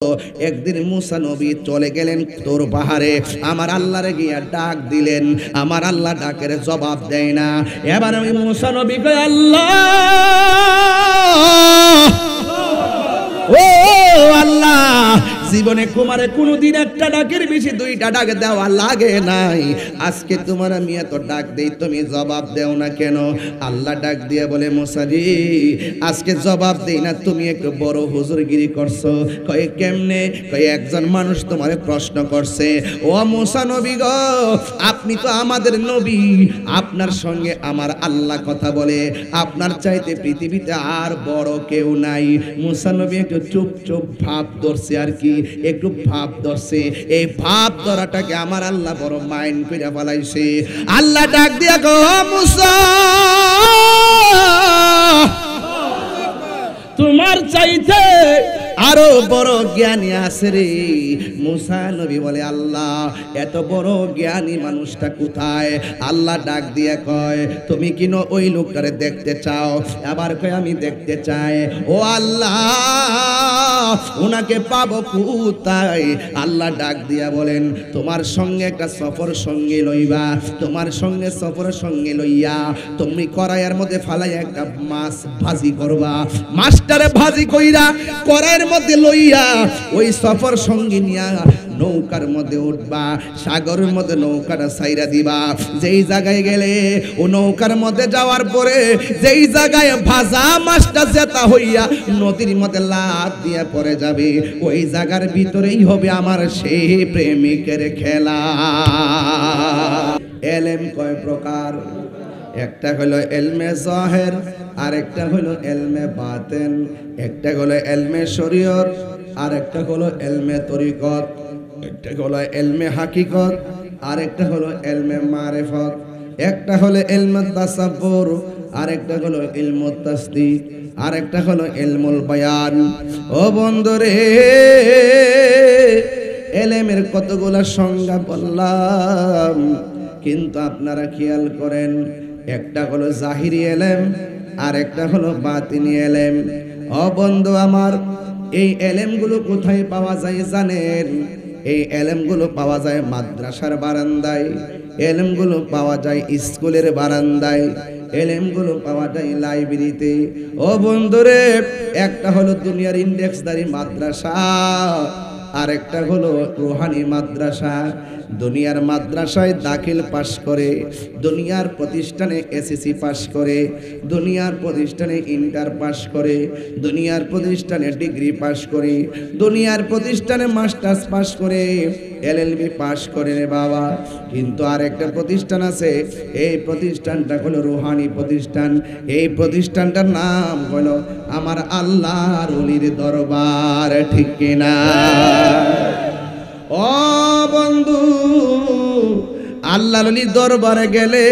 একদিন মুসা নবী চলে গেলেন তোর পাহাড়ে, আমার আল্লাহরে গিয়া ডাক দিলেন, আমার আল্লাহ ডাকের জবাব দেয় না। এবার আমি মুসা নবী কই, আল্লাহ ও আল্লাহ, জীবনে তোমারে কোনদিন একটা ডাকের বেশি দুইটা ডাক দেওয়া লাগে নাই, আজকে তোমার আমি এত ডাক দেই তুমি জবাব দেও না কেন? আল্লাহ ডাক দিয়ে বলে, মুসা রে আজকে জবাব দেই না, তুমি একটু বড় হুজুরগিরি করছো। কয়ে কেমনে? কয়ে একজন মানুষ তোমারে প্রশ্ন করছে, ও মুসা নবী গো, আপনি তো আমাদের নবী, আপনার সঙ্গে আমার আল্লাহ কথা বলে, আপনার চাইতে পৃথিবীতে আর বড় কেউ নাই। মুসা নবী একটু চুপ চুপ ভাব ধরছে, আর কি একটু ভাব ধরছে, এই ভাব ধরাটাকে আমার আল্লাহ বড় মাইন্ড করে ফেলাইছে। আল্লাহ ডাক দিয়া গো, মুসা তোমার চাইতে আরো বড় জ্ঞানী আছে রে। মুসা নবী বলে, আল্লাহ এত বড় জ্ঞানী মানুষটা কোথায়? আল্লাহ ডাক দিয়ে কয়, তুমি কি ওই লোকটারে দেখতে চাও? আবার কয়, আমি দেখতে চাই। ও আল্লাহ ওনাকে পাবো কোথায়? আল্লাহ ডাক দিয়া বলেন, তোমার সঙ্গে একটা সফর সঙ্গে লইবা, তোমার সঙ্গে সফর সঙ্গে লইয়া তুমি কড়াইয়ের মধ্যে ফালাইয়া একটা মাছ ভাজি করবা, মাছটারে ভাজি কইরা কড়াইয়ের মধ্যে লইয়া ওই সফর সঙ্গী নিয়া নৌকার মধ্যে উঠবা, সাগরের মধ্যে নৌকাটা সাইরা দিবা। যেই জায়গায় গেলে ও নৌকার মধ্যে যাওয়ার পরে যেই জায়গায় ভাজা মাছটা জেতা হইয়া নদীর মধ্যে লাফ দিয়া পড়ে যাবে, ওই জায়গার ভিতরেই হবে আমার সেই প্রেমিকের খেলা। এলেম কয় প্রকার? একটা হলো এলমে জাহের, আর একটা হলো এলমে বাতেন, একটা হলো এলমে শরীয়ত, আর একটা হলো এলমে তরিকত, একটা হলো এলমে হাকিকত, আর একটা হলো এলমে মারিফত, একটা হলো এলমে তাসাব্বুর, আর একটা হলো ইলমুত তাসদিক, আর একটা হলো ইলমুল বায়ান। ও বন্ধুরে, এলেমের কতগুলা সংজ্ঞা বললাম, কিন্তু আপনারা খেয়াল করেন, একটা হলো জাহিরি এলেম, আর একটা হলো বাতিনি এলেম। ও বন্ধু আমার, এই এলেমগুলো কোথায় পাওয়া যায় জানেন? এই এলেমগুলো পাওয়া যায় মাদ্রাসার বারান্দায়, এলেমগুলো পাওয়া যায় স্কুলের বারান্দায়, এলেমগুলো পাওয়া যায় লাইব্রেরিতে। ও বন্ধুরে, একটা হলো দুনিয়ার ইন্ডেক্সদারি মাদ্রাসা, আর একটা হলো রুহানি মাদ্রাসা। দুনিয়ার মাদ্রাসায় দাখিল পাশ করে, দুনিয়ার প্রতিষ্ঠানে এসএসসি পাশ করে, দুনিয়ার প্রতিষ্ঠানে ইন্টার পাশ করে, দুনিয়ার প্রতিষ্ঠানে ডিগ্রি পাশ করে, দুনিয়ার প্রতিষ্ঠানে মাস্টার্স পাশ করে, এলএলবি পাশ করে রে বাবা। কিন্তু আর একটা প্রতিষ্ঠান আছে, এই প্রতিষ্ঠানটা হলো রুহানি প্রতিষ্ঠান। এই প্রতিষ্ঠানটার নাম হলো আমার আল্লাহর ওলির দরবার, ঠিক কিনা? ও বন্ধু, আল্লাহর ওলির দরবারে গেলে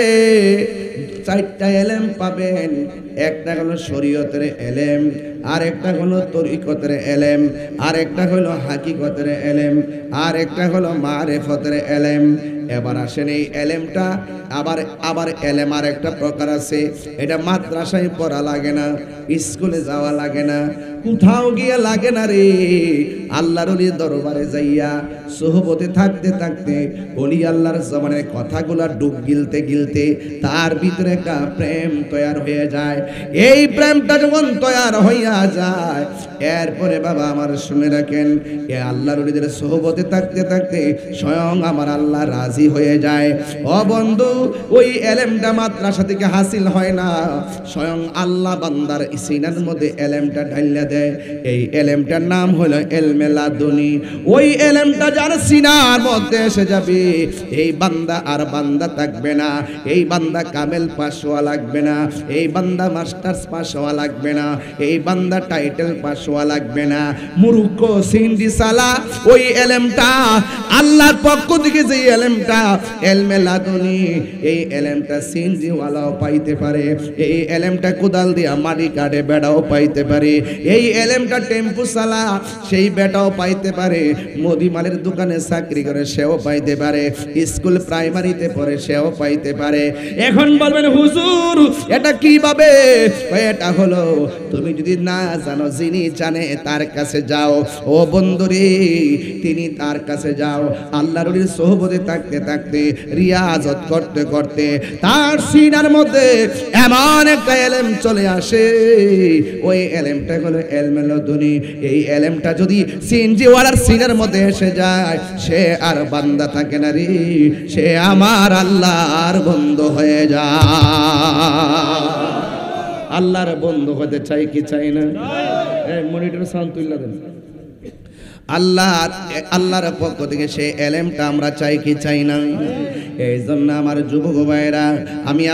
চারটা এলেম পাবেন। একটা হলো শরীয়তের এলেম, আর একটা হলো তরিকতের এলেম, আর একটা হলো হাকিকতের এলেম, আর একটা হলো মারিফতের এলেম। এবার আসেন, এই এলেমটা আবার এলেম আর একটা প্রকার আছে, এটা মাদ্রাসায় পড়া লাগে না, স্কুলে যাওয়া লাগে না, কোথাও গিয়ে লাগে না রে। আল্লাহর ওলির দরবারে যাইয়া সোহবতে থাকতে থাকতে ওলি আল্লাহর জমানের কথাগুলা ডুব গিলতে গিলতে তার ভিতরে একটা প্রেম তৈরি হয়ে যায়। এই প্রেমটা যখন তৈরি হইয়া যায়, এরপরে বাবা আমার শুনে রাখেন, এ আল্লাহর ওলিদের সোহবতে থাকতে থাকতে স্বয়ং আমার আল্লাহ রাজি হয়ে যায়। ও বন্ধু, ওই এলেমটা মাদ্রাসা থেকে হাসিল হয় না, স্বয়ং আল্লাহ বান্দার সিনার মধ্যে এলেমটা ঢাইলা দেয়। এই এলেমটার নাম হলো এলমে লাদুনি। ওই এলেমটা যার সিনার মধ্যে এসে যাবে, এই বান্দা আর বান্দা থাকবে না, এই বান্দা কামেল পাস হওয়া লাগবে না, এই বান্দা মাস্টার্স পাস হওয়া লাগবে না, এই বান্দা টাইটেল পাস হওয়া লাগবে না, মূর্খ সিন্ডি সালা। ওই এলেমটা আল্লাহর পক্ষ থেকে, যে এলেমটা এলমে লাদুনি, এই এলেমটা সিন্ডিওয়ালাও পাইতে পারে, এই এলেমটা কোদাল দিয়া মাটি কাটে বেড়াও পাইতে পারে, এই এলেমটা টেম্পু চালা সেই বেটাও পাইতে পারে, মুদিমালের দোকানে চাকরি করে সেও পাইতে পারে, স্কুল প্রাইমারিতে পড়ে সেও পাইতে পারে। এখন বলবেন হুজুর এটা কিভাবে? এটা হলো তুমি যদি না জানো, যিনি জানে তার কাছে যাও। ও বন্ধুরে, তিনি তার কাছে যাও। আল্লাহর ওলির সোহবতে থাকতে থাকতে, রিয়াজত করতে করতে তার সিনার মধ্যে এমন একটা এলেম চলে আসে, ওই এলেমটা হলো এলমে লদুনি। এই এলেমটা যদি সিনজিওয়ালার সিনার মধ্যে এসে যায়, সে আর বান্দা থাকে না রে, সে আমার আল্লাহর বন্ধু হয়ে যায়। আল্লাহর বন্ধু হতে চাই কি চাই না? মনিটর সাউন্ড তুইলা দেন। আল্লাহর পক্ষ থেকে সেই এলেমটা আমরা চাই কি চাই না? এই জন্য আমার যুবক ভাইরা, আমি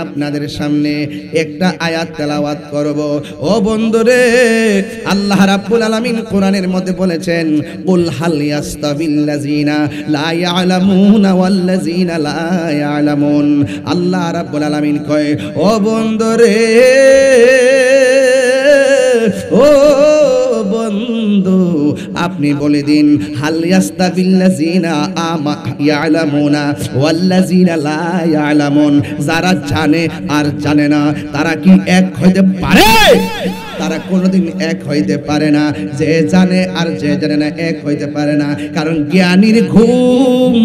আপনাদের সামনে একটা আয়াত তেলাওয়াত করব। ও বন্ধুরে, আল্লাহ রাব্বুল আলামিন কোরআনের মধ্যে বলেছেন, কুল হাল ইয়াস্তাবিল্লাযিনা লা ইয়ালামুনা ওয়াল্লাযিনা লা ইয়ালামুন। আল্লাহ রাব্বুল আলামিন কয়, ও বন্ধুরে, ও বন্ধু, আপনি বলে দিন, হাল ইয়াস্তাবিল্লাযিনা ইয়ালামুনা ওয়াল্লাযিনা লা ইয়ালামুন। যারা জানে আর জানে না, তারা কি এক হইতে পারে? তারা কোনোদিন এক হইতে পারে না। যে জানে আর যে জানে না এক হইতে পারে না। কারণ জ্ঞানীর ঘুম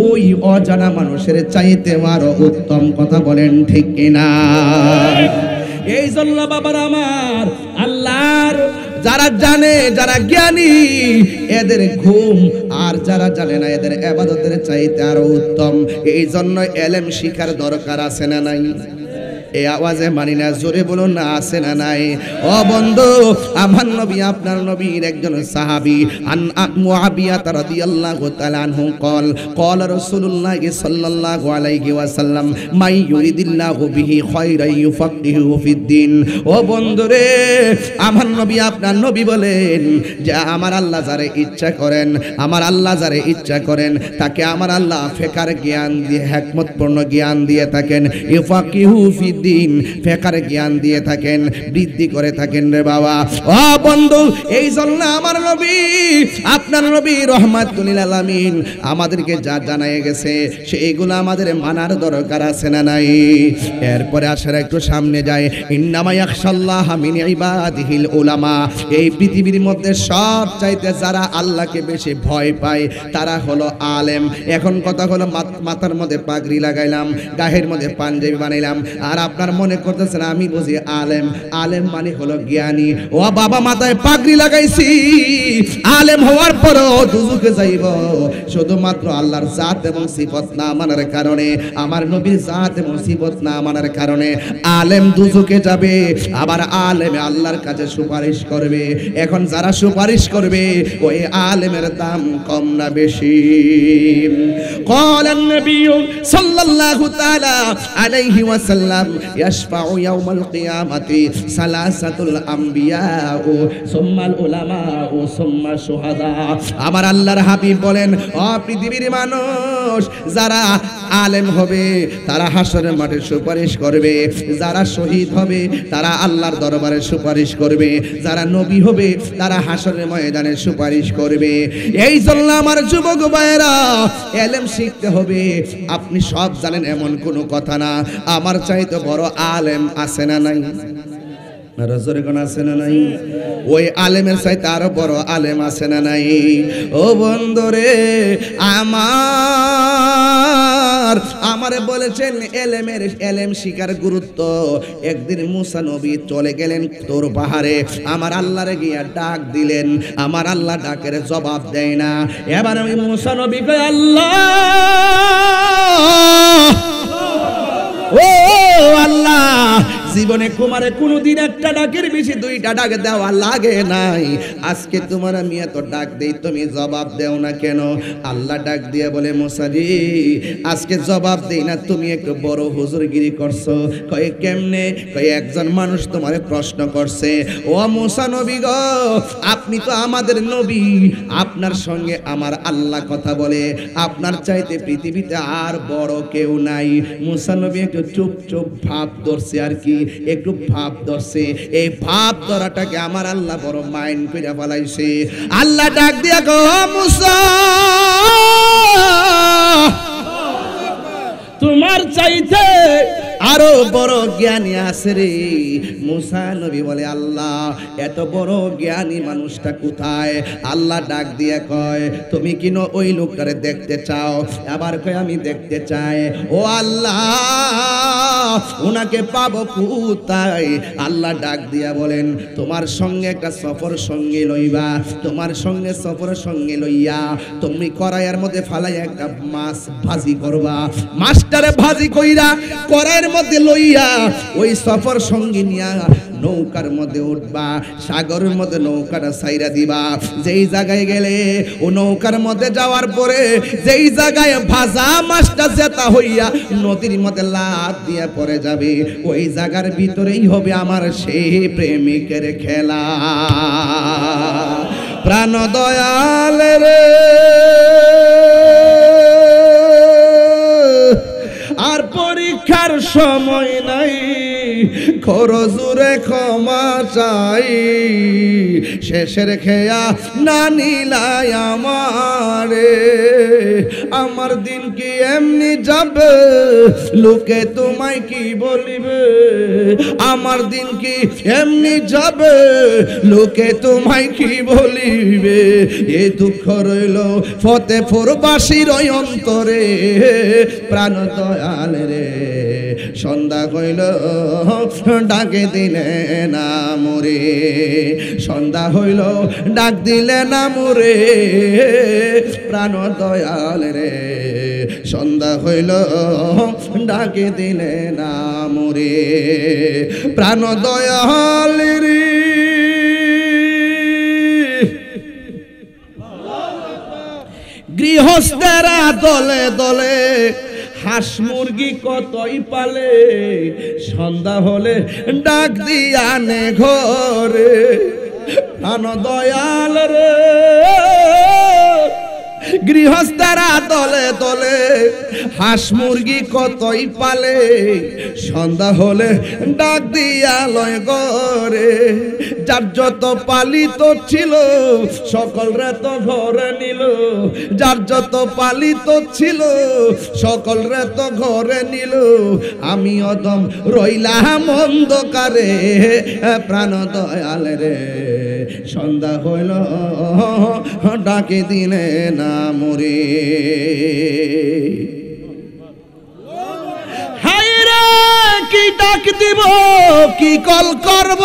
ওই অজানা মানুষের চাইতে আরো উত্তম। কথা বলেন ঠিক কিনা? এই জন্য বাবার আমার, আল্লাহর যারা জানে, যারা জ্ঞানী, এদের ঘুম আর যারা জানে না এদের ইবাদতের চাইতে আরো উত্তম। এই জন্য এলেম শিখার দরকার আছে না নাই? এই আওয়াজে মানি না, জোরে বলুন না, আছে না নাই? ও বন্ধু, আমার নবী, আপনার নবীর একজন সাহাবী, আন মুআবিয়া রাদিয়াল্লাহু তাআলা আনহু قال رسول الله صلى الله عليه وسلم من يريد الله به خيرا يفقهه في الدين। ও বন্ধুরে, আমার নবী, আপনার নবী বলেন যে আমার আল্লাহ যারে ইচ্ছা করেন, আমার আল্লাহ যারে ইচ্ছা করেন, তাকে আমার আল্লাহ ফিকার জ্ঞান দিয়ে, হিকমতপূর্ণ জ্ঞান দিয়ে থাকেন। ইফাকিহু ফিদ দিন, ফিকার জ্ঞান দিয়ে থাকেন, বৃদ্ধি করে থাকেন রে বাবা। ও বন্ধু, এই জন্য আমার নবী, আপনার নবী রহমাতুল লিল আলামিন আমাদেরকে যা জানায় গেছে, সেইগুলো আমাদের মানার দরকার আছে না নাই? এরপরে আসার একটু সামনে যায়, ইন্নামা ইয়াখশাল্লাহ মিন ইবাদিহিল উলামা। এই পৃথিবীর মধ্যে সব চাইতে যারা আল্লাহকে বেশি ভয় পায় তারা হলো আলেম। এখন কথা হলো, মাথার মধ্যে পাগড়ি লাগাইলাম, গায়ের মধ্যে পাঞ্জাবি বানাইলাম, আর আপনার মনে করতেছেন আমি বুঝি আলেম। আলেম মানে হলো জ্ঞানী। ও বাবা, মাথায় পাগড়ি লাগাইছি, আলেম হওয়ার পরও দুজকে যাইব শুধুমাত্র আল্লাহর জাত এবং সিফত না মানার কারণে, আমার নবীর জাত এবং সিফত না মানার কারণে আলেম দুজকে যাবে। আবার আলেমে আল্লাহর কাছে সুপারিশ করবে। এখন যারা সুপারিশ করবে, ওই আলেমের দাম কম না বেশি? قال النبي صلى الله تعالى عليه وسلم يشفع يوم القيامة ثلاثة الأنبياء ثم العلماء ثم الشهداء। আমার আল্লাহর হাবিব বলেন, ও পৃথিবীর মানুষ, যারা আলেম হবে তারা হাসরের মাঠে সুপারিশ করবে, যারা শহীদ হবে তারা আল্লাহর দরবারে সুপারিশ করবে, যারা নবী হবে তারা হাসরের ময়দানে সুপারিশ করবে। এই জন্য আমার যুবক ভাইয়েরা, এলেম শিখতে হবে। আপনি সব জানেন এমন কোনো কথা না। আমার চাইতে বড় আলেম আছে না নাই? আছে না নাই? ওই আলেমের চাইতে আরো বড় আলেম আছে না নাই? ও বন্ধুরে আমারে বলেছেন এলেম শিকার গুরুত্ব। একদিন মুসা নবী চলে গেলেন তোর পাহাড়ে, আমার আল্লাহরে গিয়া ডাক দিলেন, আমার আল্লাহ ডাকের জবাব দেয় না। এবার আমি মুসা নবী কই, আল্লাহ, ও আল্লাহ, জীবনে কুমারে কোনোদিন একটা ডাকের বেশি দুইটা ডাক দেওয়া লাগে নাই। আজকে তোমার আমি এত ডাক দেই, তুমি জবাব দেও না কেন? আল্লাহ ডাক দিয়ে বলে, মুসা রে, আজকে জবাব দেই না, তুমি একটু বড় হুজুরগিরি করছো। কয় কেমনে? কয় একজন মানুষ তোমারে প্রশ্ন করছে, ও মুসা নবী গো, আপনি তো আমাদের নবী, আপনার সঙ্গে আমার আল্লাহ কথা বলে, আপনার চাইতে পৃথিবীতে আর বড় কেউ নাই। মুসা নবী একটু চুপ চুপ ভাব ধরছে আর কি। একটু ভাব ধরছে, এই ভাব ধরাটাকে আমার আল্লাহ বড় মাইন্ড করে ফেলাইছে। আল্লাহ ডাক দিয়া গো মুসা, তোমার চাইতে আরো বড় জ্ঞানী আছে রে। মুসা নবী বলে আল্লাহ এত বড় জ্ঞানী মানুষটা কোথায়? আল্লাহ ডাক দিয়ে কয় তুমি কিনো ওই লোকটারে দেখতে চাও? আবার কয় আমি দেখতে চাই। ও আল্লাহ ওনাকে পাবো কোথায়? আল্লাহ ডাক দিয়া বলেন তোমার সঙ্গে একটা সফর সঙ্গে লইবা, তোমার সঙ্গে সফর সঙ্গে লইয়া তুমি কড়াইয়ের মধ্যে ফালাই একটা মাছ ভাজি করবা, মাছটারে ভাজি কইরা কড়াইয়ের মধ্যে লইয়া ওই সফর সঙ্গে নিয়া নৌকার মধ্যে উঠবা, সাগরের মধ্যে নৌকাটা ছাইরা দিবা। যেই জায়গায় গেলে ও নৌকার মধ্যে যাওয়ার পরে যেই জায়গায় ভাজা মাছটা জেতা হইয়া নদীর মধ্যে লাফ দিয়ে পড়ে যাবে, ওই জায়গার ভিতরেই হবে আমার সেই প্রেমিকের খেলা। প্রাণ দয়াল রে আর পরীক্ষার সময় নাই, খরজুরে ক্ষমা চাই, শেষের খেয়া না নিলাই আমারে। আমার দিন কি এমনি যাবে, লোকে তোমায় কি বলিবে? আমার দিন কি এমনি যাবে, লোকে তোমায় কি বলিবে? এ দুঃখ রইল ফতেপুরবাসীর অন্তরে। প্রাণ দয়াল রে সন্ধ্যা হইল ডাকে দিলে না মোরে, সন্ধ্যা হইল ডাক দিলে না মোরে। প্রাণ দয়াল রে সন্ধ্যা হইল ডাকে দিলে না মোরে। প্রাণ দয়াল রে গৃহস্থেরা দলে দলে হাঁস মুরগি কতই পালে, সন্ধ্যা হলে ডাক দিয়া নে ঘরে। প্রাণ দয়াল রে গৃহস্থেরা দলে দলে হাঁস মুরগি কতই পালে, সন্ধ্যা হলে ডাক দিয়া লয় ঘরে। যার যত পালিত ছিল সকলরে তো ঘরে নিল, যার যত পালিত ছিল সকলরে তো ঘরে নিল, আমি অদম রইলাম অন্ধকারে। প্রাণ দয়াল রে সন্ধ্যা হইল ডাকে দিলে না মোরে। হায়রে কি ডাক দিব, কি কল করব?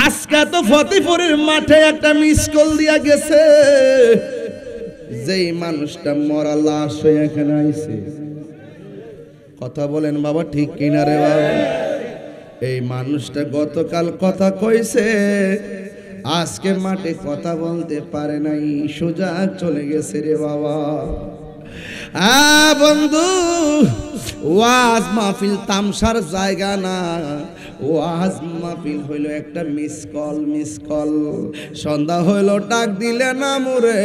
আজকে তো ফতেপুরের মাঠে একটা মিস কল দিয়া গেছে, যেই মানুষটা মরা লাশ হয়ে এখানে আইছে। কথা বলেন বাবা ঠিক কিনা রে বাবা? এই মানুষটা গতকাল কথা কইছে, আজকে মাঠে কথা বলতে পারে নাই, সোজা চলে গেছে রে বাবা। বন্ধু ওয়াজ মাহফিল তামসার জায়গা না, ওয়াজ মাহফিল হইল একটা মিস কল। মিস কল সন্ধ্যা হইল ডাক দিলে না মোরে।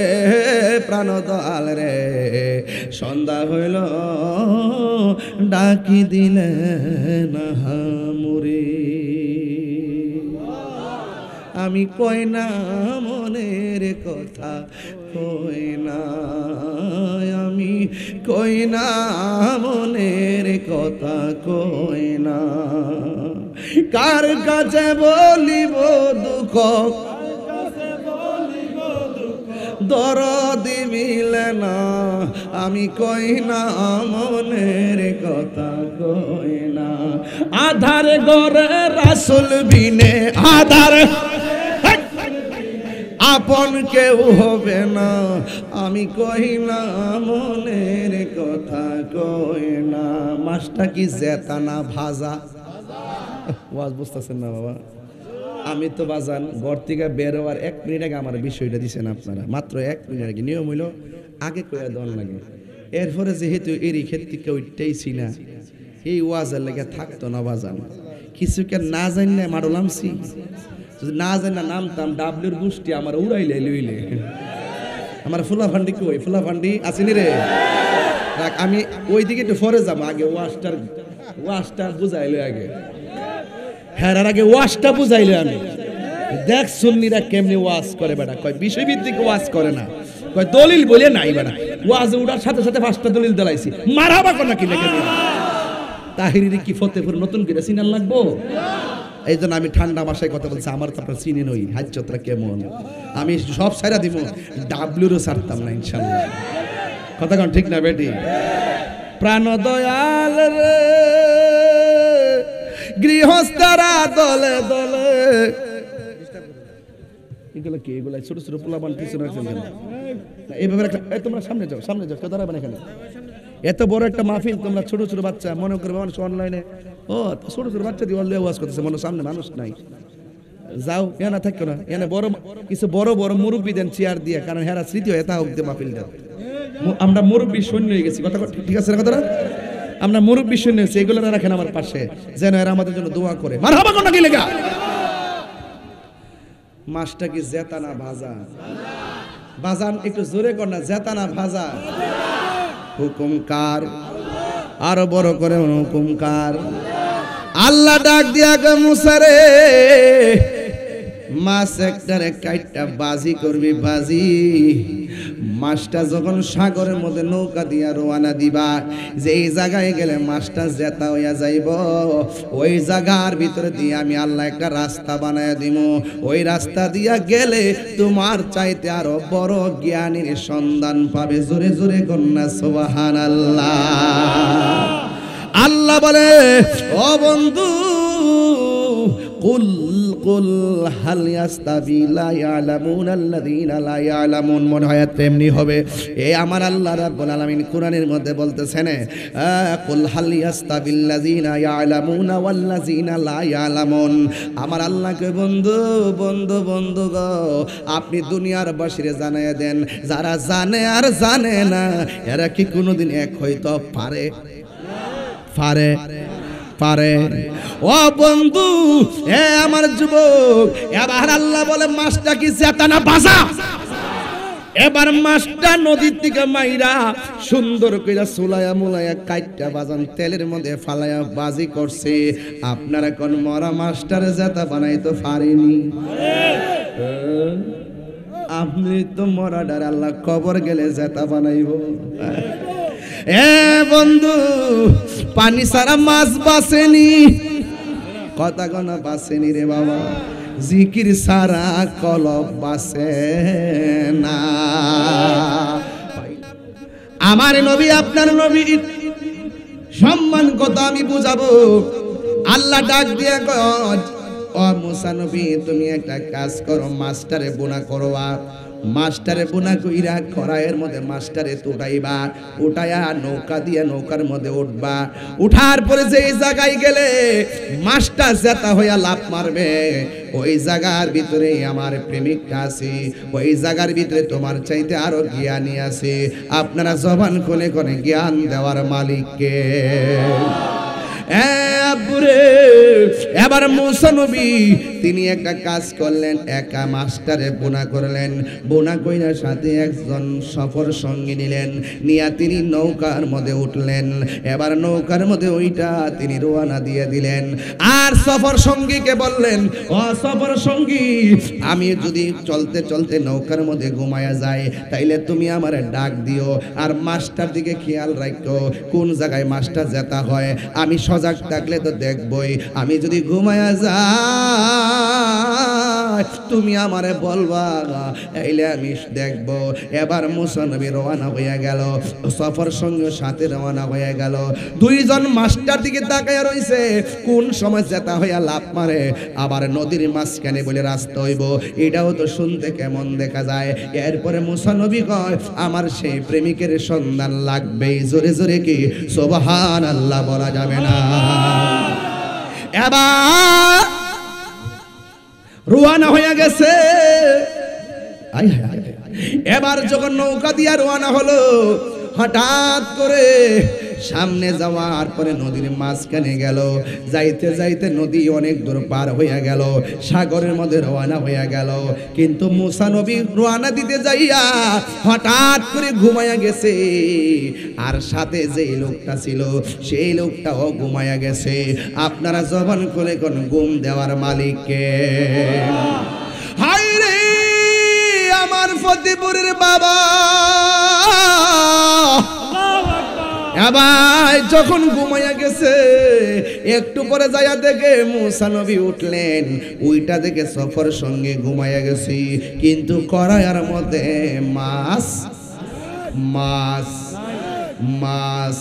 প্রাণ দয়াল রে সন্ধ্যা হইল ডাকি দিলে না মোরে। আমি কই না মনের কথা, কই না আমি, কই না মনের কথা, কই না কার কাছে বলিব দুঃখ, দরদি মিলে না। আমি কই না মনের কথা, কই না আধার গরে রাসূল বিনে, আধার আপন কেউ হবে না। আমি কই না মনের কথা, কই না। মাছটা কি জেতা না ভাজা? ওয়াজ বুঝতেছেন না বাবা? আমি তো বাজান ঘর থেকে বের হওয়ার 1 মিনিট আগে আমার বিষয়টা দিচ্ছেন আপনারা, মাত্র 1 মিনিট আগে। নিয়ম হইল আগে কইয়া দেওয়ার লাগে, এরপরে যেহেতু এরই ক্ষেত্রে কেউ উঠতেইছি না, এই ওয়াজের লেগে থাকতো না বাজান। কিছুকে না জানি না মারলামছি, যদি না জানি না নামতাম ডাবলুর গোষ্ঠী আমার উড়াইলে লইলে। আমার ফুলা ফান্ডি কই? ফুলা ফান্ডি আসেনি রে? আমি ওই দিকে একটু পরে যাবো, আগে ওয়াশটা বুঝাইলো আগে, হ্যাঁ আগে ওয়াশটা বুঝাইলো। আমি দেখ সুন্নিরা কেমনি ওয়াজ করে বেটা, কয় বিষয়ভিত্তিক ওয়াজ করে না, কয় দলিল বলে নাই বেটা, ওয়াজে উঠার সাথে সাথে 5টা দলিল দিলাইছি, মারহাবা কোন নাকি লেগে দিল। তাহিরি কি ফতেপুর নতুন করে চিনার লাগবো? এই জন্য আমি ঠান্ডা ভাষায় কথা বলছি, আমার তো আপনার চিনে নই, হাজ্যতরা কেমন, আমি সব সাইরা দিব, ডাব্লিউরও ছাড়তাম না ইনশাল্লাহ। কথা কোন ঠিক না বেটি? প্রাণ দয়াল রে গৃহস্থরা দলে দলে, এগুলো কি, এগুলো ছোট ছোট পোলাপান পিছনে রাখছেন কেন? এইভাবে তোমরা সামনে যাও, সামনে যাও, কেউ দাঁড়াবেন এখানে। এত বড় একটা মাহফিল, তোমরা ছোট ছোট বাচ্চা মনে করবে মানুষ অনলাইনে, ও ছোট ছোট বাচ্চা দিয়ে অনলাইনে ওয়াজ করতেছে, মনে সামনে মানুষ নাই, যাও এনা থাকো না, এনে বড় কিছু বড় বড় মুরব্বী দেন চেয়ার দিয়ে, কারণ হেরা স্মৃতি হয় তা হোক দিয়ে মাহফিলটা। আমরা মুরব্বী সৈন্য হয়ে গেছি, কথা ঠিক আছে না কথাটা? আমরা মুরব্বী সৈন্য হয়েছি, এগুলো রাখেন আমার পাশে, যেন এরা আমাদের জন্য দোয়া করে। মারহাবা কোন নাকি লেগা। মাছটা কি জেতা না ভাজা? বাজান একটু জোরে কর না, জেতা না ভাজা? হুকুম কার? আরো বড় করে হুকুম কার? আল্লাহ ডাক দিয়া গে মুসা রে, মাছ একটারে কাইটটা বাজি করবি বাজি। মাছটা যখন সাগরের মধ্যে নৌকা দিয়া রওনা দিবা, যে এই জায়গায় গেলে মাছটা জেতা হইয়া যাইব, ওই জায়গার ভিতরে দিয়ে আমি আল্লাহ একটা রাস্তা বানায় দিব। ওই রাস্তা দিয়া গেলে তোমার চাইতে আরো বড় জ্ঞানীর সন্ধান পাবে। জোরে জোরে কন্যা সুবহানাল্লাহ। আল্লাহ বলে, ও বন্ধু, কুল কুল হাল ইয়াস্তাবি লা ইয়ালামুনাল্লাযীনা লা ইয়ালামুন। মনে হয় তেমনি হবে। এ আমার আল্লাহ রাব্বুল আলামিন কোরআনের মধ্যে বলতেছেন, কুল হাল ইয়াস্তাবিল্লাযীনা ইয়ালামুনা ওয়াল্লাযীনা লা ইয়ালামুন। আমার আল্লাহকে বন্ধু বন্ধু বন্ধু গো, আপনি দুনিয়ার বাসীরে জানাইয়া দেন, যারা জানে আর জানে না এরা কি কোনোদিন এক হইতে পারে? পারে পারে? ও বন্ধু, এ আমার যুবক, এবার আল্লাহ বলে মাছটা কি জেতা না বাজা? এবার মাছটা নদীর থেকে মাইরা সুন্দর কইরা সুলায়া মুলায়া কাইটটা বাজান তেলের মধ্যে ফালায়া বাজি করছে। আপনারা কোন মরা মাছটার জেতা বানাইতে পারেনি? আপনি তো মরাডার আল্লাহ কবর গেলে জেতা বানাইব। এ বন্ধু, পানি সারা মাছ বাসেনি, কথা কোন বাসেনি রে বাবা। জিকির সারা কলব বাসে না। আমার নবী আপনার নবী সম্মান কত আমি বুঝাবো। আল্লাহ ডাক দিয়া কয়, ও মুসা নবী, তুমি একটা কাজ করো, মাস্টারে বোনা করবা। মাস্টারে বোনা কইরা কড়াইয়ের মধ্যে মাস্টারে উঠাইবা, উঠাইয়া নৌকা দিয়ে নৌকার মধ্যে উঠবা। উঠার পরে যে জায়গায় গেলে মাছটা জেতা হইয়া লাফ মারবে, ওই জায়গার ভিতরে আমার প্রেমিকটা আছে, ওই জায়গার ভিতরে তোমার চাইতে আরো জ্ঞানী আছে। আপনারা জবান খুলে কোনে জ্ঞান দেওয়ার মালিককে। এবার মুসা নবী তিনি একটা কাজ করলেন, একা মাস্টারে বোনা করলেন। বোনা কইরার সাথে একজন সফর সঙ্গী নিলেন, নিয়া তিনি নৌকার মধ্যে উঠলেন। এবার নৌকার মধ্যে ওইটা তিনি রওনা দিয়ে দিলেন। আর সফর সঙ্গীকে বললেন, ও সফর সঙ্গী, আমি যদি চলতে চলতে নৌকার মধ্যে ঘুমায়া যাই, তাইলে তুমি আমার ডাক দিও, আর মাস্টার দিকে খেয়াল রাখো কোন জায়গায় মাস্টার জেতা হয়। আমি সজাগ থাকলে তো দেখবই, আমি যদি ঘুমায়া যাই তুমি আমারে বলবা, এইলে আমি দেখব। এবার মুসা নবী রওনা হইয়া গেল, সফর সঙ্গে সাথে রওনা হইয়া গেল। দুইজন মাস্টার দিকে তাকায়া রইছে, কোন সময় জেতা হইয়া লাফ মারে, আবার নদীর মাঝখানে বলে রাস্তা হইব। এটাও তো শুনতে কেমন দেখা যায়। এরপরে মুসা নবী কয়, আমার সেই প্রেমিকের সন্ধান লাগবেই। জোরে জোরে কি সুবহানাল্লাহ বলা যাবে না? এবার রওনা হয়ে গেছে। এবার যখন নৌকা দিয়া রওনা হলো, হঠাৎ করে সামনে যাওয়ার পরে নদীর মাঝখানে গেল। যাইতে যাইতে নদী অনেক দূর পার হইয়া গেল, সাগরের মধ্যে রওনা হইয়া গেল। কিন্তু মুসা নবী রওনা দিতে যাইয়া হঠাৎ করে ঘুমাইয়া গেছে, আর সাথে যেই লোকটা ছিল সেই লোকটাও ঘুমাইয়া গেছে। আপনারা জবান করে কোন ঘুম দেওয়ার মালিককে? হায় রে আমার ফতেপুরের বাবা, এবার যখন ঘুমাইয়া গেছে একটু পরে যাইয়া দেখে মুসা নবী উঠলেন, ওইটা দেখে সফর সঙ্গে ঘুমাইয়া গেছি, কিন্তু কড়াইয়ের মধ্যে মাছ মাছ মাছ।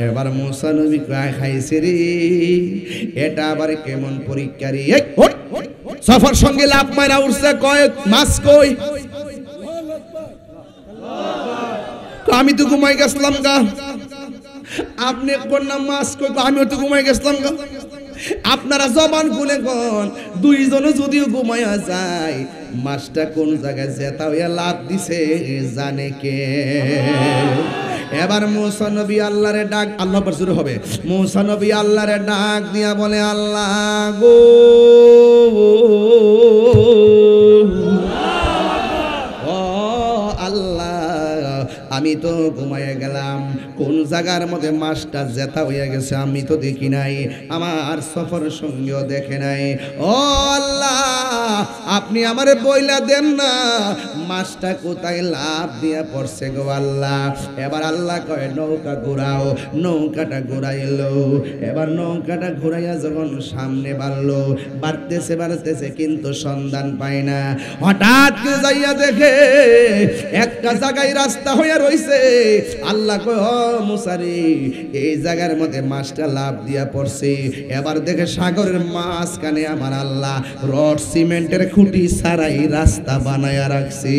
এবার মুসা নবী খাইছে রে, এটা আবার কেমন পরীক্ষা রে? সফর সঙ্গে লাভ মারা উঠছে, কয়েক মাছ কই? আমি তো ঘুমাই গেছিলাম গা। আপনি কোন নাম মাছ কই? আমিও তো ঘুমাই গেছিলাম গা। আপনারা জবান খুলে কোন, দুইজনে যদিও ঘুমাইয়া যায়, মাছটা কোন জায়গায় জেতা হইয়া লাভ দিছে জানে কে? এবার মুসা নবী আল্লাহরে ডাক, আল্লাহ পর শুরু হবে। মুসা নবী আল্লাহরে ডাক দিয়া বলে, আল্লাহ গো, ও আল্লাহ, আমি তো ঘুমাইয়া গেলাম, কোন জায়গার মধ্যে মাছটা জেতা হইয়া গেছে আমি তো দেখি নাই, আমার সফর সঙ্গেও দেখে নাই। ও আল্লাহ, আপনি আমারে বইলা দেন না মাছটা কোথায় লাভ দিয়া পড়ছে গো আল্লাহ। এবার আল্লাহ কয়, নৌকা ঘুরাও। নৌকাটা ঘুরাইলো। এবার নৌকাটা ঘুরাইয়া যখন সামনে বাড়লো, বাড়তেছে কিন্তু সন্ধান পায় না। হঠাৎ করে যাইয়া দেখে একটা জায়গায় রাস্তা হইয়া রইছে। আল্লাহ কয়, ও মুসারি, এই জায়গার মধ্যে মাছটা লাভ দিয়া পড়ছে। এবার দেখে সাগরের মাঝখানে আমার আল্লাহ রড সিমেন্টের খুঁটি ছাড়াই রাস্তা বানায়া রাখছে।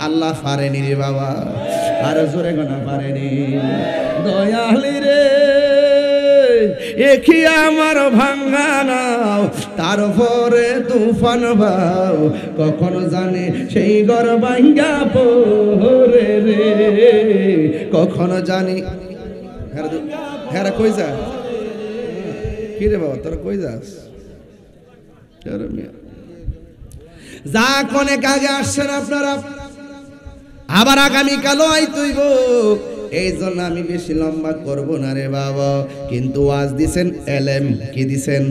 আল্লাহ পারেনি রে বাবা, আর জোরে গোনা পারেনি। দয়ালি রে, একি আমার ভাঙ্গা নাও, তারপরে তুফান ভাও, কখনো জানে সেই ঘর ভাঙ্গা পড়ে রে, কখনো জানি। হ্যাঁ কই যা? কি রে বাবা, তোরা কই যাস? যা অনেক আগে আসছেন আপনারা, আবার আগামীকালও আইতইব। এই জন্য আমি বেশি লম্বা করব না রে বাবা। কিন্তু আজ দিছেন এলেম, কি দিছেন?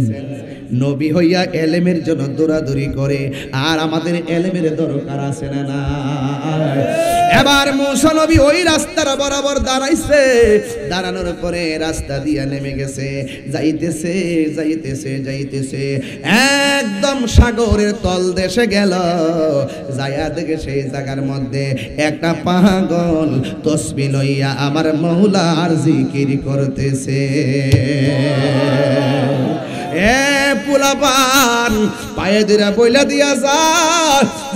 নবী হইয়া এলেমের জন্য দৌড়াদৌড়ি করে, আর আমাদের এলেমের দরকার আছে না না? এবার মুসা নবী ওই রাস্তার বরাবর দাঁড়াইছে, দাঁড়ানোর পরে রাস্তা দিয়া নেমে গেছে, যাইতেছে যাইতেছে যাইতেছে, একদম সাগরের তল দেশে গেল। যাইয়া দেখে সেই জায়গার মধ্যে একটা পাগল তসবিহ লইয়া আমার মওলার জিকির করতেছে। এ পোলাপান, পায়ে দিরা বইলা দিয়া যা,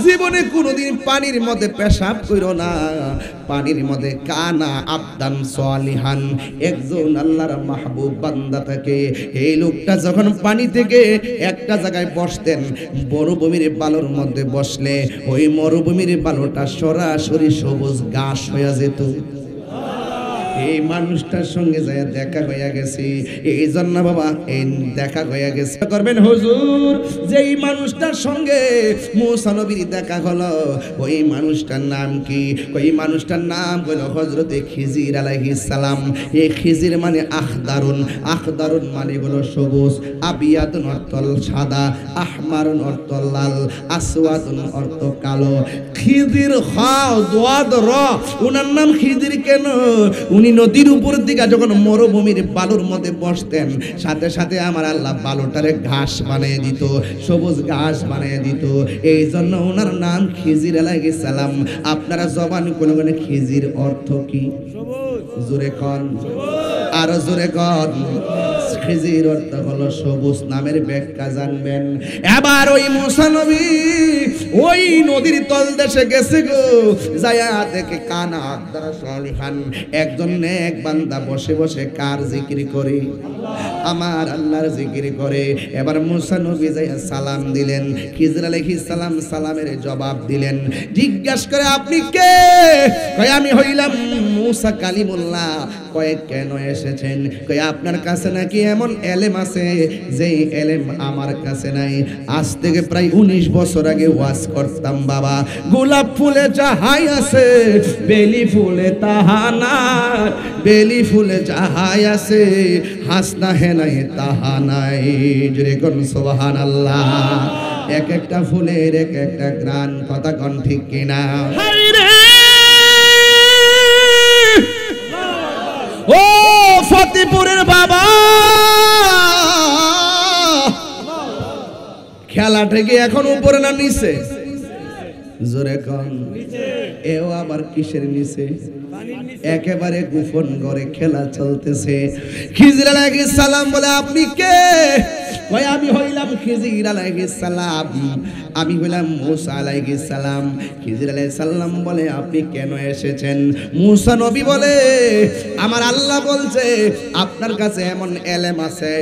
জীবনে কোনোদিন পানির মধ্যে পেশাব কইরো না। পানির মধ্যে কানা আবদান সালিহান, একজন আল্লাহর মাহবুব বান্দা থাকে। এই লোকটা যখন পানি থেকে একটা জায়গায় বসতেন, মরুভূমির বালুর মধ্যে বসলে ওই মরুভূমির বালুটা সরাসরি সবুজ ঘাস হয়ে যেত। এই মানুষটার সঙ্গে যায় দেখা হইয়া গেছে, এই জন্য বাবা এই দেখা হইয়া গেছে করবেন হুজুর। যেই মানুষটার সঙ্গে মুসা নবীর দেখা হলো, ওই মানুষটার নাম কি? ওই মানুষটার নাম হলো হযরতে খিজির আলাইহিস সালাম। এই খিজির মানে আখদারুন, আখদারুন মানে হলো সবুজ, আবিয়াতুন অর্থ সাদা, আহমারুন অর্থ লাল, আসওয়াদুন অর্থ কালো। খিজির খাও দোয়াদ র, ওনার নাম খিজির কেন? উনি নদীর উপর দিকে যখন মরুভূমির বালুর মধ্যে বসতেন, সাথে সাথে আমার আল্লাহ বালুটারে ঘাস বানিয়ে দিত, সবুজ ঘাস বানিয়ে দিত। এই জন্য ওনার নাম খিজির আলাইহিস সালাম। আপনারা জবান কোন কোন খিজির অর্থ কি? জোরে কন, আর জোরে কন। খিজির অর্থ হলো সবুজ নামের ব্যাখ্যা জানবেন। এবার ওই মুসা নবী ওই নদীর তল দেশে গেছে গো, যায়া দেখে কানা আব্দারা সালিহান একজন নেক বান্দা বসে বসে কার জিকির করে? আমার আল্লাহর জিকির করে। এবার মুসা নবী যায়া সালাম দিলেন, খিজির আলাইহিস সালাম সালামের জবাব দিলেন। জিজ্ঞাসা করে আপনি কে? কয় আমি হইলাম মুসা কালিমুল্লাহ। কয় কেন এসেছেন? কয় আপনার কাছে নাকি এমন এলেম আছে যে এলেম আমার কাছে নাই। আজ থেকে প্রায় 19 বছর আগে ওয়াজ করতাম বাবা, গোলাপ ফুলে যাহাই আছে বেলি ফুলে তাহা নাই, বেলি ফুলে যাহাই আছে হাসনা হে নাই তাহা নাই। জোরে কোন সুবহানাল্লাহ। এক একটা ফুলের এক একটা গ্রান, কথা কোন ঠিক কিনা? ও ফতেপুরের বাবা, খেলাটা কি এখন উপরে না নিচে? জোরে কোন। এও আবার কিসের নিচে? একেবারে গোপন ঘরে খেলা চলতেছে। খিজির আলাইহিস সালাম বলে আপনি কে? কয় আমি হইলাম খিজির আলাইহিস সালাম, আমি হইলাম মুসা আলাইহিস সালাম। খিজির আলাইহিস সালাম বলে আপনি কেন এসেছেন? মুসা নবী বলে আমার আল্লাহ বলছে আপনার কাছে এমন এলেম আছে,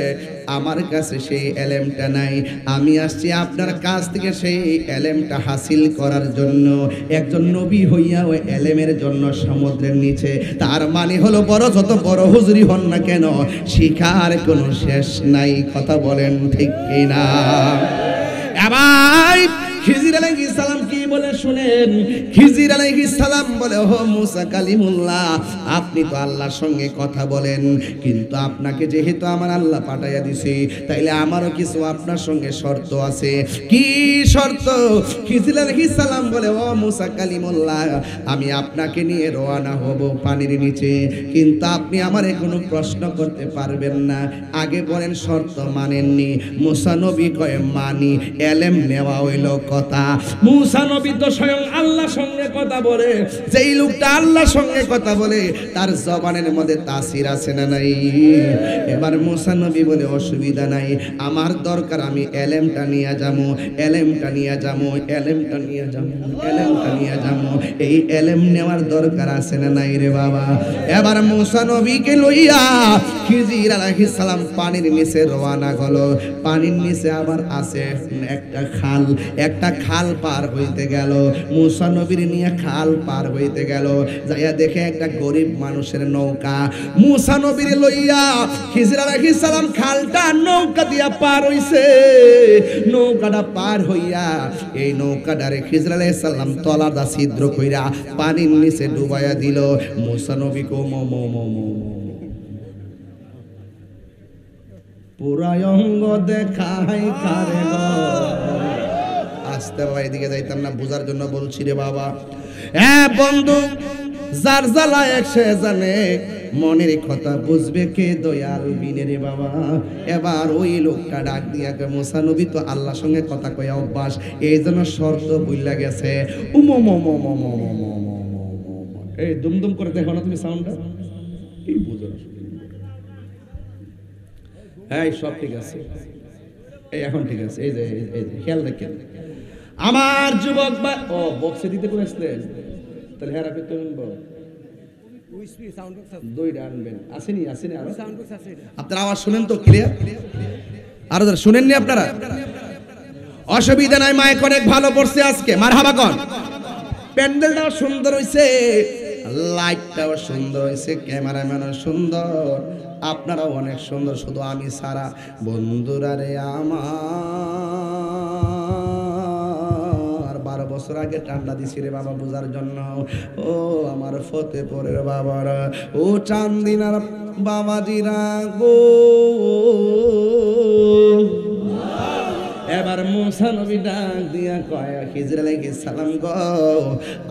আমার কাছে সেই এলেমটা নাই। আমি আসছি আপনার কাছ থেকে সেই এলেমটা হাসিল করার জন্য। একজন নবী হইয়া ওই এলেমের জন্য সমুদ্রের নিচে, তার মানে হলো বড় যত বড় হুজুরি হন না কেন শিখার কোনো শেষ নাই। কথা বলেন ঠিক কিনা? এবার খিজির আলাইহিস সালাম কি বলে শুনেন। খিজির আলাইহিস সালাম বলে ও মুসা কালিমুল্লাহ, আপনি তো আল্লাহর সঙ্গে কথা বলেন, কিন্তু আপনাকে যেহেতু আমার আল্লাহ পাঠাইয়া দিছে, তাইলে আমারও কিছু আপনার সঙ্গে শর্ত আছে। কি শর্ত? খিজির আলাইহিস সালাম বলে ও মুসা কালিমুল্লাহ, আমি আপনাকে নিয়ে রওনা হব পানির নিচে, কিন্তু আপনি আমারে কোনো প্রশ্ন করতে পারবেন না। আগে বলেন শর্ত মানেননি? মুসা নবী কয় মানি। এলেম নেওয়া হইল কথা। মুসা নবী তো স্বয়ং আল্লাহর সঙ্গে কথা বলে, যেই লোকটা আল্লাহর সঙ্গে কথা বলে তার জবানের মধ্যে তাসির আছে না নাই? এবার মুসা নবী বলে অসুবিধা নাই, আমার দরকার আমি এলেমটা নিয়ে যাবো, এলেমটা নিয়ে যাবো, এলেমটা নিয়ে যাবো, এলেমটা নিয়ে যাবো। এই এলেম নেওয়ার দরকার আছে না নাই রে বাবা? এবার মুসা নবীকে লইয়া খিজির আলাইহিস সালাম পানির নিচে রওনা হলো। পানির নিচে আবার আছে একটা খাল, একটা খাল পার হইতে গেল। মুসা নবীর নিয়ে খাল পার হইতে গেল, যাইয়া দেখে একটা গরিব মানুষের নৌকা। মুসা নবীর লইয়া খিজির আলাইহিস সালাম খালটা নৌকা দিয়া পার হইছে। নৌকাটা পার হইয়া এই নৌকাটারে খিজির আলাইহিস সালাম তলাটা ছিদ্র কইরা পানির নিচে ডুবাইয়া দিল। মুসা নবী কো মো মো মো মো পুরাই অঙ্গ দেখাই কারে গো। আসতে বাবা, এদিকে যাইতাম না, বোঝার জন্য বলছি রে বাবা। হ্যাঁ বন্ধু, যার জ্বালা এক সে জানে, মনের কথা বুঝবে কে দয়াল বিনে রে বাবা। এবার ওই লোকটা ডাক দিয়া কে মুসা নবী তো আল্লাহর সঙ্গে কথা কয়া অভ্যাস, এই জন্য শর্ত বুইলা গেছে। উমো মো মো মো মো মো মো মো মো। এই দুমদুম করে দেখো না তুমি সাউন্ডটা, কি বুঝো? হ্যাঁ সব ঠিক আছে, এই এখন ঠিক আছে। এই যে খেয়াল দেখেন আমার যুবক বা ও বক্সে দিতে করেছিলেন, তাহলে হ্যাঁ রাখতে দুইটা আনবেন। আসেনি আসেনি আরো আপনারা আওয়াজ শুনেন তো ক্লিয়ার? আরো যারা শুনেননি আপনারা, অসুবিধা নাই, মাইক অনেক ভালো পড়ছে আজকে। মারহাবা কন। প্যান্ডেলটাও সুন্দর হয়েছে, লাইটটাও সুন্দর হয়েছে, ক্যামেরাম্যানও সুন্দর, আপনারাও অনেক সুন্দর, শুধু আমি সারা। বন্ধুরা রে আমার 12 বছর আগে ঠান্ডা দিছি রে বাবা বোঝার জন্য। ও আমার ফতেপুরের বাবারা, ও চান্দিনার বাবাজিরা গো, এবার মুসা নবী ডাক দিয়া কয় খিজির আলাইহিস সালাম গো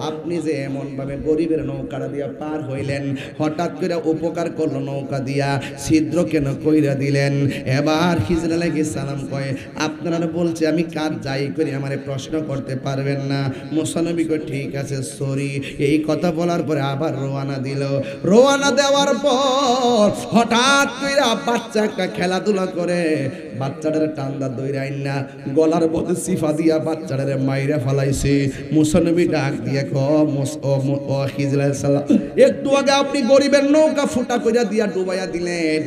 আপনি যে এমন ভাবে গরিবের নৌকাটা দিয়া পার হইলেন হঠাৎ করে উপকার করলো নৌকা দিয়া ছিদ্র কেন কইরা দিলেন এবার খিজির আলাইহিস সালাম কয় আপনারা বলছে আমি কাজ যাই করি আমারে প্রশ্ন করতে পারবেন না মুসা নবী কয় ঠিক আছে সরি এই কথা বলার পরে আবার রওনা দিল রওনা দেওয়ার পর হঠাৎ করে বাচ্চা একটা খেলাধুলা করে বাচ্চাটারে টান্দা দইরাই না গলার মধ্যে সিফা দিয়া বাচ্চাটারে মাইরা ফলাইছে মুসা নবী ডাক দিয়ে ও খিজির আলাইহিস সালাম একটু আগে আপনি গরিবের নৌকা ফুটা কইরা দিয়া ডুবাইয়া দিলেন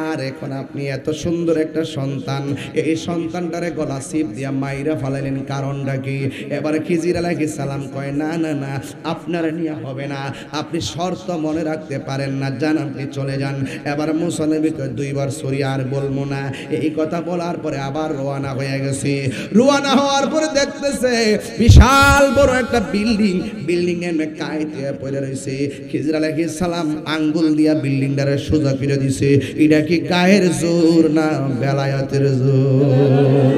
আর এখন আপনি এত সুন্দর একটা সন্তান এই সন্তানটারে গলা সিপ দিয়া মাইরা ফলাইলেন কারণটা কি এবার খিজির আলাইহিস সালাম কয় না না না আপনার নিয়ে হবে না আপনি শর্ত মনে রাখতে পারেন না যান আপনি চলে যান এবার মুসা নবী কয় দুইবার সরি আর বলবো না এই কথা বলার পরে আবার রওনা হয়ে গেছে রওনা হওয়ার পরে দেখতেছে বিশাল বড় একটা বিল্ডিং এর কাইতে পড়ে রইছে খিজির আলাইহিস সালাম আঙ্গুল দিয়া বিল্ডিংটারে সোজা করে দিছে এটা কি গায়ের জোর না বেলায়েতের জোর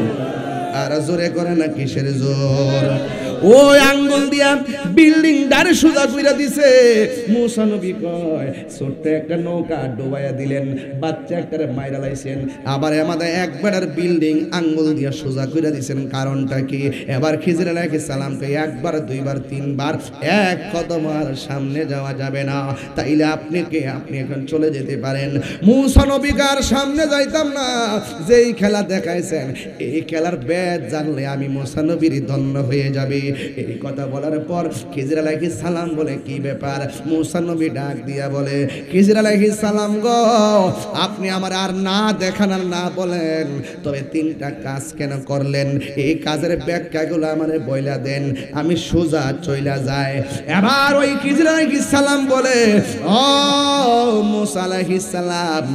আর জোরে করে না কিসের জোর ওই আঙ্গুল দিয়া বিল্ডিং দাঁড়ে সোজা কইরা দিছে মুসা নবী কয় ছোট্ট একটা নৌকা ডুবাইয়া দিলেন বাচ্চা একটারে মাইরা লাইছেন আবার আমাদের একবার বিল্ডিং আঙ্গুল দিয়া সোজা কইরা দিছেন কারণটা কি এবার খিজির আলাইহিস সালামকে একবার দুইবার তিনবার এক কদম আর সামনে যাওয়া যাবে না তাইলে আপনি এখন চলে যেতে পারেন মুসা নবী কার সামনে যাইতাম না যেই খেলা দেখাইছেন এই খেলার বেদ জানলে আমি মুসা নবীর ধন্য হয়ে যাবে এই কথা বলার পর খিজির আলাইহিস সালাম বলে কি ব্যাপার মুসা নবী ডাক দিয়া বলে খিজির আলাইহিস সালাম গো আপনি আমার আর না দেখান আর না বলেন তবে তিনটা কাজ কেন করলেন এই কাজের ব্যাখ্যাগুলো আমারে বইলা দেন আমি সোজা চইলা যায় এবার ওই খিজির আলাইহিস সালাম বলে ও মুসা আলাইহিস সালাম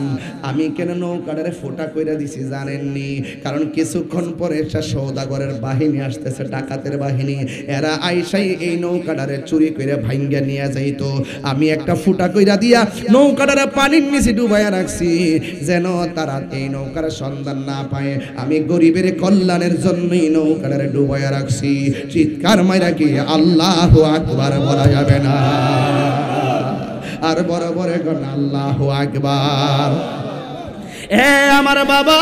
আমি কেন নৌকাটারে ফোটা কইরা দিছি জানেননি কারণ কিছুক্ষণ পরে একটা সওদাগরের বাহিনী আসতেছে ডাকাতের বাহিনী এরা আইসাই এই নৌকাটারে চুরি করে ভাঙ্গা নিয়ে যাইতো আমি একটা ফুটা কইরা দিয়া নৌকাটারে পানির নিচে ডুবাইয়া রাখছি যেন তারা এই নৌকার সন্ধান না পায় আমি গরিবের কল্যাণের জন্যই নৌকাটারে ডুবাইয়া রাখছি চিৎকার মাইরা কি আল্লাহু আকবার বলা যাবে না আর বড় বড় কোন আল্লাহু আকবার এ আমার বাবা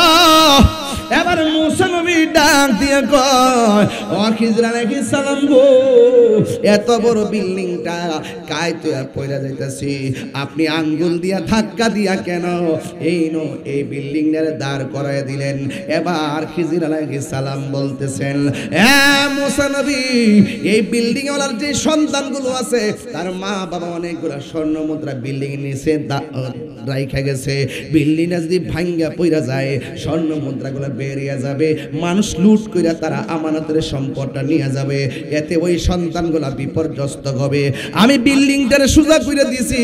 এবার মুসা নবী ডাক দিয়ে কয় ও খিজির আলাইহিস সালাম গো এত বড় বিল্ডিংটা কাইতে পড়ে যাইতাছি আপনি আঙ্গুল দিয়া ধাক্কা দিয়া কেন এই বিল্ডিংটার দাঁড় করায় দিলেন এবার খিজির আলাইহিস সালাম বলতেছেন এ মুসা নবী এই বিল্ডিং ওয়ালার যে সন্তানগুলো আছে তার মা বাবা অনেকগুলো স্বর্ণ মুদ্রা বিল্ডিং এর নিচে রাইখা গেছে বিল্ডিংটা যদি ভাঙ্গা পড়া যায় স্বর্ণ মুদ্রাগুলো বেরিয়ে যাবে মানুষ লুট কইরা তারা আমানতের সম্পদটা নিয়ে যাবে এতে ওই সন্তানগুলা বিপর্যস্ত হবে আমি বিল্ডিংটারে সোজা করে দিয়েছি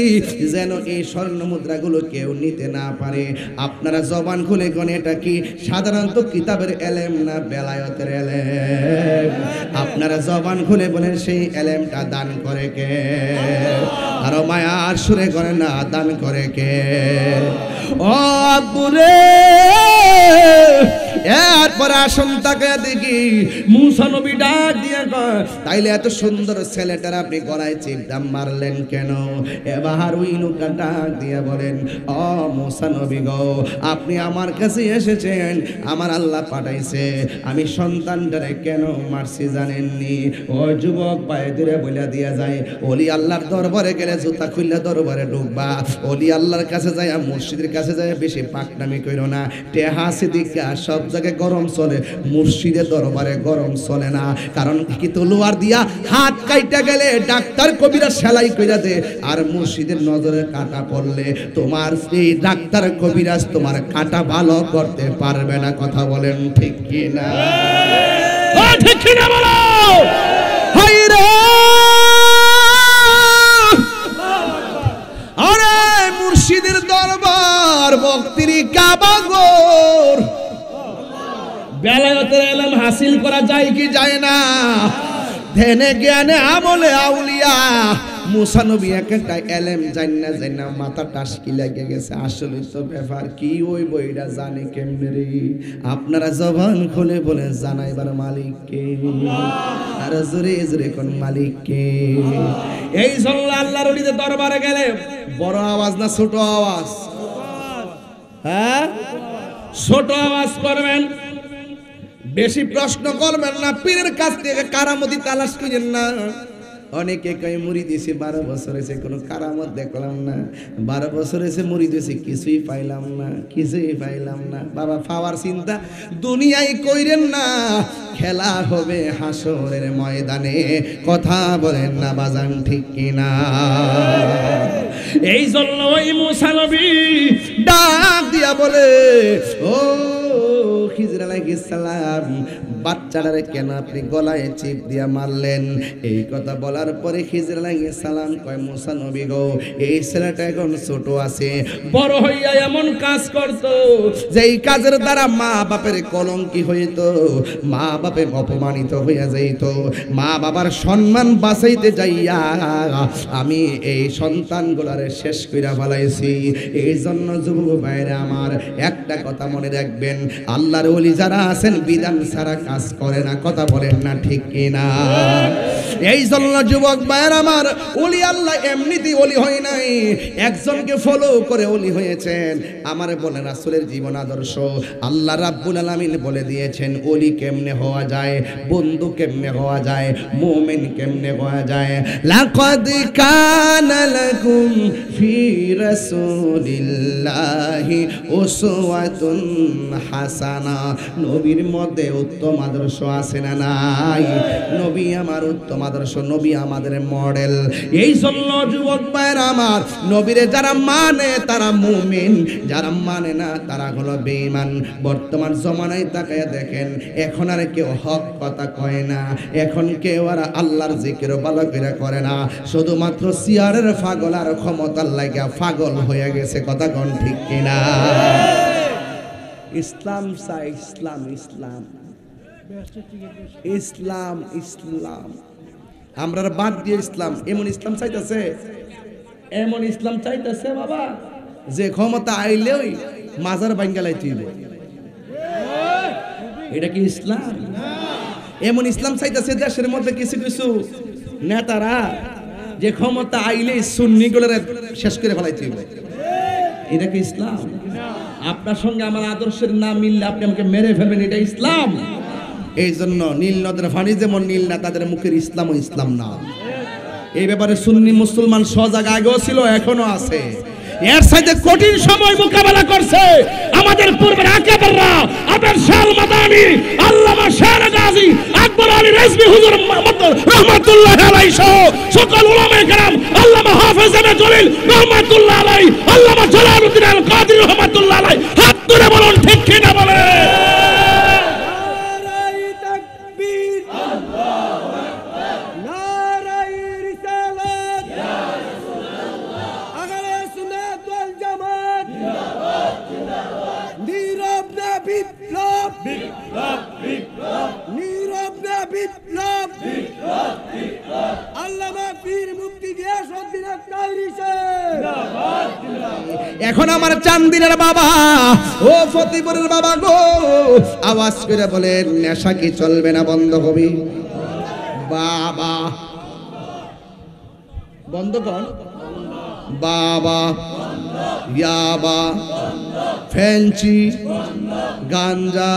যেন এই স্বর্ণ মুদ্রাগুলো কেউ নিতে না পারে আপনারা জবান খুলে কোন এটা কি সাধারণত কিতাবের এলেম না বেলায়েতের এলেম আপনারা জবান খুলে বলেন সেই এলেমটা দান করে কে আর মায়ার সুরে করে না দান করে কে ও আব্বুরে এরপর আসুন তাকে দেখি মুসা নবী ডাক দিয়ে কয় তাইলে এত সুন্দর ছেলেটার আপনি গলায় চিপদাম মারলেন কেন এবার ওই লোকটা ডাক দিয়ে বলেন ও মুসা নবী গো আপনি আমার কাছে এসেছেন আমার আল্লাহ পাঠাইছে আমি সন্তানটারে কেন মারছি জানেননি ও যুবক পায়ে ধরে বইলা দিয়া যায় ওলি আল্লাহর দরবারে গেলে জুতা খুললে দরবারে ঢুকবা ওলি আল্লাহর কাছে যায় মসজিদের কাছে যায় বেশি পাকনামি কইরো না টেহা সিদ্দিকা সব জায়গায় গরম চলে মুর্শিদের দরবারে গরম চলে না কারণ কি তলোয়ার দিয়া হাত কাইটা গেলে ডাক্তার কবিরা সেলাই কইরা দে আর মুর্শিদের নজরে কাটা পড়লে তোমার এই ডাক্তার কবিরাজ তোমার কাটা ভালো করতে পারবে না কথা বলেন ঠিক কি না ও ঠিক কি না বলো হাই রে আরে মুর্শিদের দরবার ভক্তির কাবাগর বেলায়েতের ইলম হাসিল করা যায় কি যায় না ধ্যানে জ্ঞানে আমলে আউলিয়া মুসা নবী একটা এলেম জান্না মাথা টাসকি লেগে গেছে। আসলে তো ব্যাপার কি ওই বইটা জানে কেমনে রে? আপনারা জবান খুলে বলেন জানাইবার মালিক কে? আর জোরে জোরে কোন মালিক কে? এই জন্য আল্লাহর ওলিদের দরবারে গেলে বড় আওয়াজ না ছোট আওয়াজ? হ্যাঁ, ছোট আওয়াজ করবেন, বেশি প্রশ্ন করবেন না, পীরের কাছ থেকে কারামতি তালাশ করেন না। অনেকে কয় মুরিদ হইছে 12 বছর হয়েছে কোনো কারামত দেখলাম না, 12 বছর হয়েছে মুরিদ হইছে কিছুই পাইলাম না, কিছুই পাইলাম না। বাবা পাওয়ার চিন্তা দুনিয়ায় কইরেন না, খেলা হবে হাসরের ময়দানে। কথা বলেন না বাজান, ঠিক কিনা? এই জন্য ওই মুসা নবী ডাক দিয়া বলে, ও খিজির আলাইহিস সালাম, বাচ্চাটারে কেন আপনি গলায় চিপ দিয়া মারলেন? এই কথা বলার পরে খিজির আলাইহিস সালাম কয়, মুসা নবী গো, এই ছেলেটা এখন ছোট আছে, বড় হইয়া এমন কাজ করতো যেই কাজের দ্বারা মা বাপের কলঙ্কি হইতো, মা বাপে অপমানিত হইয়া যাইত, মা বাবার সম্মান বাঁচাইতে যাইয়া আমি এই সন্তানগুলারে শেষ কইরা ফেলাইছি। এই জন্য যুবক ভাইরা আমার একটা কথা মনে রাখবেন, আল্লাহর ওলি যারা আছেন বিধান ছাড়া কাজ করে না। কথা বলেন না, ঠিক কিনা? এই জন্য যুবক ভাইরা আমার, ওলি আল্লাহ এমনিতেই ওলি হয় নাই, একজনকে ফলো করে ওলি হয়েছেন। আমার বলে রাসূলের জীবন আদর্শ আল্লাহ রাব্বুল আলামিন বলে দিয়েছেন ওলি কেমনে হওয়া যায়, বন্ধু কেমনে হওয়া যায়, মুমিন কেমনে হওয়া যায়। লাকাদ কানা লাকুম ফি রাসূলিল্লাহি উসওয়াতুন হাসানা। নবীর মধ্যে উত্তম আদর্শ আছে না নাই? নবী আমার উত্তম আদর্শ, নবী আমাদের মডেল। এই জন্য যুবক ভাইরা আমার, নবীরে যারা মানে তারা মুমিন, যারা মানে না তারা হলো বেঈমান। বর্তমান জমানায় তাকায়া দেখেন, এখন আর কেউ হক কথা কয় না, এখন কেউ আর আল্লাহর জিকির ভালো করে করে না, শুধুমাত্র সিয়ারের পাগল আর ক্ষমতার লাগা পাগল হয়ে গেছে। কথা কোন ঠিক কিনা? ইসলাম চাই, ইসলাম ইসলাম ইসলাম ইসলাম, আমরা বাদ দিয়ে ইসলাম। এমন ইসলাম চাইতেছে, এমন ইসলাম চাইতেছে বাবা, যে ক্ষমতা আইলেই মাজার বাঙ্গালাই তুইব। এটা কি ইসলাম? এমন ইসলাম চাইতেছে দেশের মধ্যে কিছু কিছু নেতারা, যে ক্ষমতা আইলেই সুন্নিগুলোর শেষ করে ফেলাই তুইব। এটা কি ইসলাম? আপনার সঙ্গে আমার আদর্শের না মিললে আপনি আমাকে মেরে ফেলবেন, এটা ইসলাম? এই জন্য নীল নদের পানি যেমন নীল না, তাদের মুখের ইসলাম ও ইসলাম না। এই ব্যাপারে সুন্নি মুসলমান সজাগ আগেও ছিল, এখনো আছে। এর সাথে কঠিন সময় মোকাবেলা করছে আমাদের পূর্বের আকাবেররা, আবের শাল মাদানি, আল্লামা শের গাজী, আকবর আলী রিজভী হুজুর রহমাতুল্লাহ আলাইহি সহ সকল উলামায়ে কেরাম, আল্লামা হাফেজ আহমদ জলিল রহমাতুল্লাহ আলাইহি, আল্লামা জালালউদ্দিন আল কাদরি রহমাতুল্লাহ আলাইহি। হাত তুলে বলুন ঠিক কি না বলে? এখন আমার চান্দিনের বাবা, ও ফতিপুরের বাবা গো, আওয়াজ করে বলেন, নেশা কি চলবে না, বন্ধ হবে? বাবা বন্ধ কর, বাবা ইয়াবা, ফেঞ্চি, গাঞ্জা,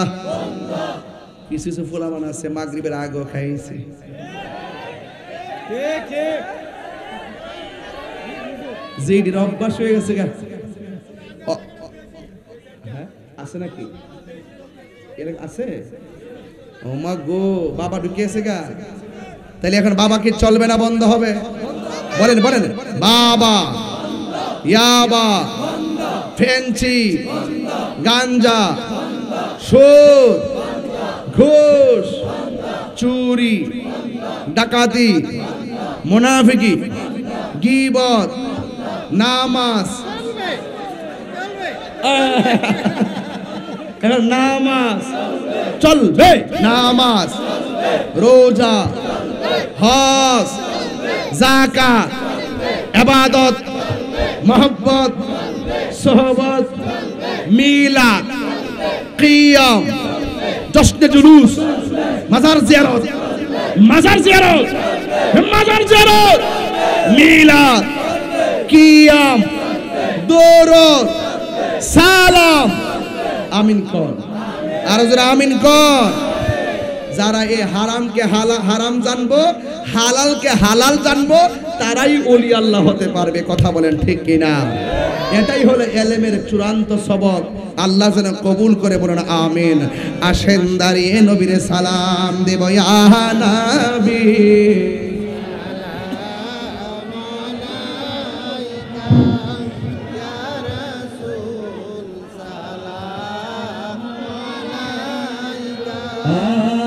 কিছু কিছু ফুলামান আছে মাগরিবের আগেও খাইছে। যেটির অভ্যাস হয়ে গেছে গা, আছে নাকি? এরকম আছে? ও মা গো, বাবা ঢুকিয়েছে গা। তাহলে এখন বাবা কি চলবে না, বন্ধ হবে? বলেন বলেন, বাবা ইয়াবা, ফেঞ্চি, গাঞ্জা, সুদ, ঘুষ, চুরি, ডাকাতি, মুনাফিকি, গীবত, নামাজ, নামাজ চলবে, নামাজ, রোজা, হজ, যাকাত, ইবাদত, মোহব্বত, সোহবত, মিলাদ, কিয়াম, জশ্নে জুলুস, মাজার জিয়ারত, মাজার জিয়ারত, মাজার জিয়ারত, মিলাদ, কিয়াম, দরুদ, সালাম। আমিন কোন? আর যারা আমিন কোন? যারা এই হারামকে হারাম জানবো, হালালকে হালাল জানবো, তারাই ওলি আল্লাহ হতে পারবে। কথা বলেন ঠিক কিনা? এটাই হলো ইলমের চূড়ান্ত সবক। আল্লাহ যেন কবুল করে, বলেন আমিন। আসেন দাঁড়িয়ে নবীরে সালাম দেব, ইয়া নবী Ah